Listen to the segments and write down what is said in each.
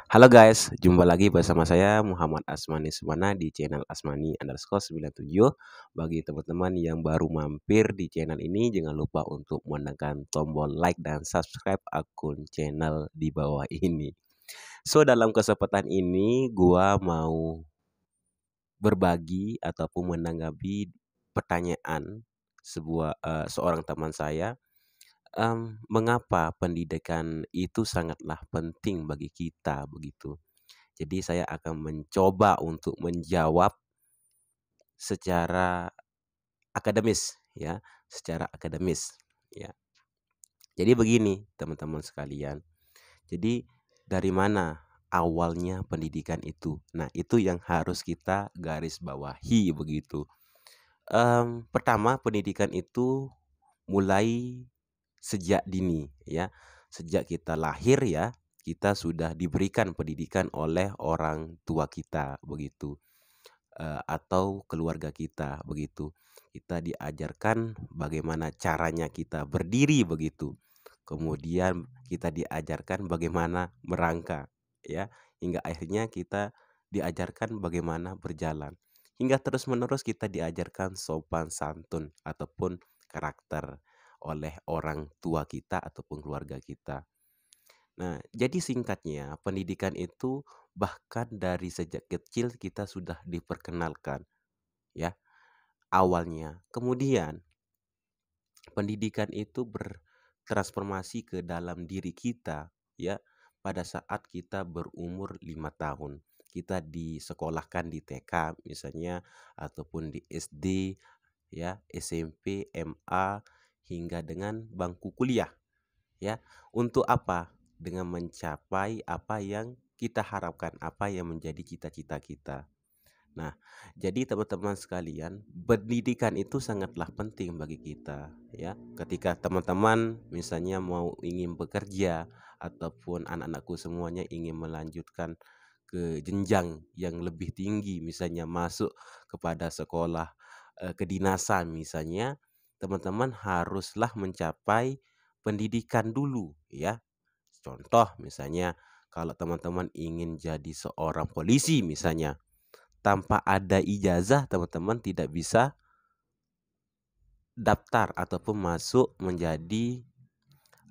Halo guys, jumpa lagi bersama saya Muhammad Asmani Sumana di channel Asmani_97. Bagi teman-teman yang baru mampir di channel ini, jangan lupa untuk menekan tombol like dan subscribe akun channel di bawah ini. So, dalam kesempatan ini gua mau berbagi ataupun menanggapi pertanyaan seorang teman saya. Mengapa pendidikan itu sangatlah penting bagi kita begitu? Jadi saya akan mencoba untuk menjawab secara akademis ya, secara akademis ya. Jadi begini teman-teman sekalian. Jadi dari mana awalnya pendidikan itu? Nah, itu yang harus kita garis bawahi begitu. Pertama, pendidikan itu mulai sejak dini ya. Sejak kita lahir ya, kita sudah diberikan pendidikan oleh orang tua kita begitu. Atau keluarga kita begitu. Kita diajarkan bagaimana caranya kita berdiri begitu. Kemudian kita diajarkan bagaimana merangkak ya, hingga akhirnya kita diajarkan bagaimana berjalan. Hingga terus-menerus kita diajarkan sopan santun ataupun karakter oleh orang tua kita ataupun keluarga kita. Nah, jadi singkatnya, pendidikan itu bahkan dari sejak kecil kita sudah diperkenalkan, ya, awalnya. Kemudian, pendidikan itu bertransformasi ke dalam diri kita, ya, pada saat kita berumur 5 tahun. Kita disekolahkan di TK misalnya, ataupun di SD, ya, SMP, MA, hingga dengan bangku kuliah. Ya, untuk apa? Dengan mencapai apa yang kita harapkan, apa yang menjadi cita-cita kita. Nah, jadi teman-teman sekalian, pendidikan itu sangatlah penting bagi kita, ya. Ketika teman-teman misalnya ingin bekerja ataupun anak-anakku semuanya ingin melanjutkan ke jenjang yang lebih tinggi, misalnya masuk kepada sekolah kedinasan misalnya, teman-teman haruslah mencapai pendidikan dulu ya. Contoh misalnya kalau teman-teman ingin jadi seorang polisi misalnya, tanpa ada ijazah teman-teman tidak bisa daftar ataupun masuk menjadi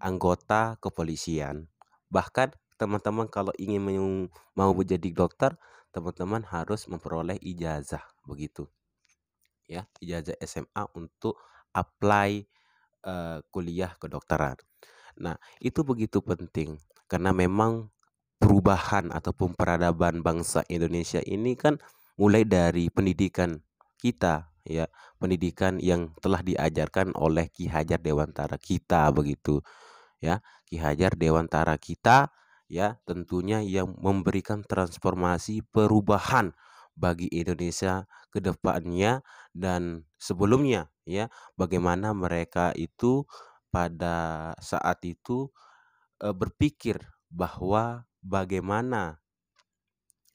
anggota kepolisian. Bahkan teman-teman kalau ingin mau menjadi dokter, teman-teman harus memperoleh ijazah begitu. Ya, ijazah SMA untuk apply kuliah kedokteran. Nah, itu begitu penting karena memang perubahan ataupun peradaban bangsa Indonesia ini kan mulai dari pendidikan kita ya, pendidikan yang telah diajarkan oleh Ki Hajar Dewantara kita begitu ya. Ki Hajar Dewantara kita ya tentunya yang memberikan transformasi perubahan bagi Indonesia ke depannya dan sebelumnya ya, bagaimana mereka itu pada saat itu berpikir bahwa bagaimana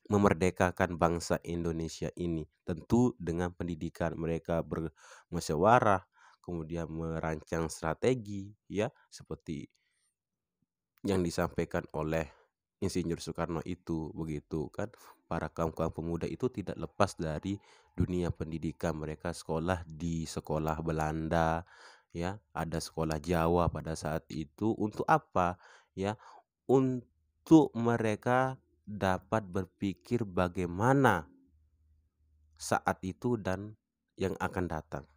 memerdekakan bangsa Indonesia ini. Tentu dengan pendidikan mereka bermusyawarah, kemudian merancang strategi ya, seperti yang disampaikan oleh Insinyur Soekarno itu begitu kan. Para kaum-kaum pemuda itu tidak lepas dari dunia pendidikan. Mereka sekolah di sekolah Belanda ya, ada sekolah Jawa pada saat itu untuk apa? Ya, untuk mereka dapat berpikir bagaimana saat itu dan yang akan datang.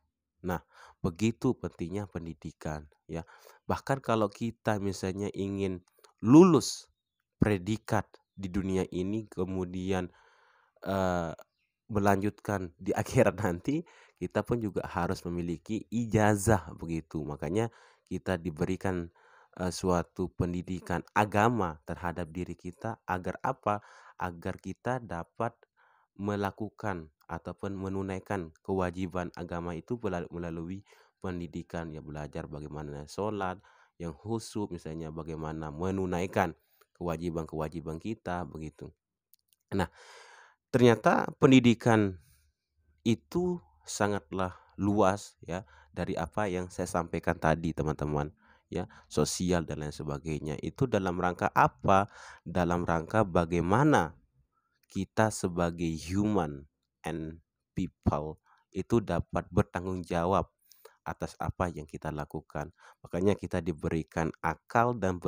Nah, begitu pentingnya pendidikan ya. Bahkan kalau kita misalnya ingin lulus predikat di dunia ini kemudian eh, melanjutkan di akhirat nanti, kita pun juga harus memiliki ijazah begitu. Makanya kita diberikan suatu pendidikan agama terhadap diri kita agar apa? Agar kita dapat melakukan ataupun menunaikan kewajiban agama itu melalui pendidikan ya, belajar bagaimana sholat yang khusyuk misalnya, bagaimana menunaikan kewajiban-kewajiban kita begitu. Nah, ternyata pendidikan itu sangatlah luas ya dari apa yang saya sampaikan tadi teman-teman ya, sosial dan lain sebagainya. Itu dalam rangka apa? Dalam rangka bagaimana kita sebagai human and people itu dapat bertanggung jawab atas apa yang kita lakukan. Makanya kita diberikan akal dan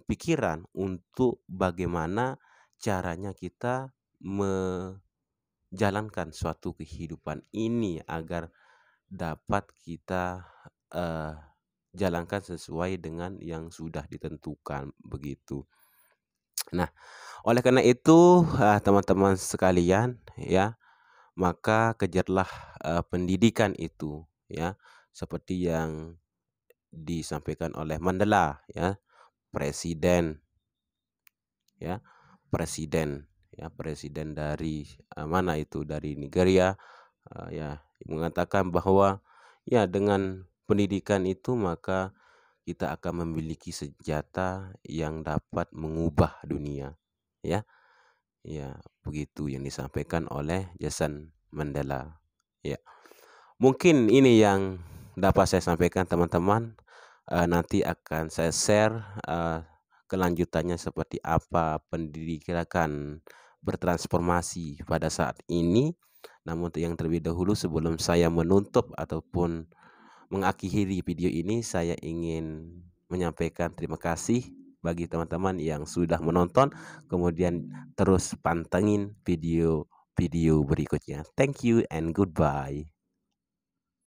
pikiran untuk bagaimana caranya kita menjalankan suatu kehidupan ini agar dapat kita eh, jalankan sesuai dengan yang sudah ditentukan begitu. Nah, oleh karena itu, teman-teman sekalian ya, maka kejarlah pendidikan itu ya, seperti yang disampaikan oleh Mandela ya, presiden ya, presiden dari mana itu, dari Nigeria, ya, mengatakan bahwa ya dengan pendidikan itu maka kita akan memiliki senjata yang dapat mengubah dunia ya. Ya, begitu yang disampaikan oleh Jason Mandela. Ya, mungkin ini yang dapat saya sampaikan teman-teman. Nanti akan saya share kelanjutannya seperti apa pendidikan bertransformasi pada saat ini. Namun yang terlebih dahulu sebelum saya menutup ataupun mengakhiri video ini, saya ingin menyampaikan terima kasih bagi teman-teman yang sudah menonton, kemudian terus pantengin video-video berikutnya. Thank you and goodbye.